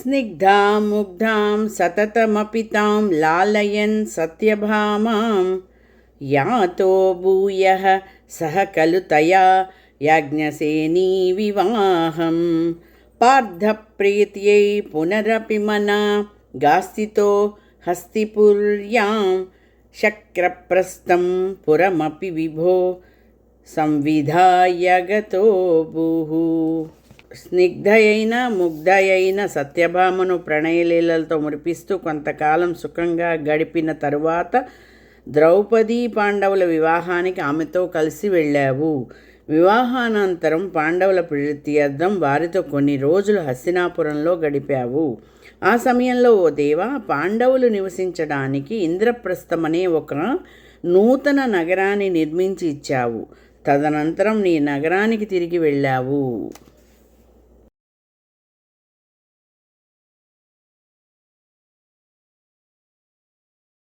స్నిగ్ధాం ముగ్ధాం సతతమపి తాం లాలయన్ సత్యభామాం యాతో భూయః సహ ఖలు తయా యాజ్ఞసేనీ వివాహం పార్థప్రీత్యై పునరపి మనా గాస్థితో హస్తిపుర్యాం శక్రప్రస్థం పురమపి విభో సంవిధాయ గతో భూః. స్నిగ్ధయైన ముగ్ధయైన సత్యభామను ప్రణయలీలలతో మురిపిస్తూ కొంతకాలం సుఖంగా గడిపిన తరువాత ద్రౌపదీ పాండవుల వివాహానికి ఆమెతో కలిసి వెళ్ళావు. వివాహానంతరం పాండవుల ప్రీత్యర్థం వారితో కొన్ని రోజులు హస్తినాపురంలో గడిపావు. ఆ సమయంలో ఓ దేవా, పాండవులు నివసించడానికి ఇంద్రప్రస్థమనే ఒక నూతన నగరాన్ని నిర్మించి ఇచ్చావు. తదనంతరం నీ నగరానికి తిరిగి వెళ్ళావు.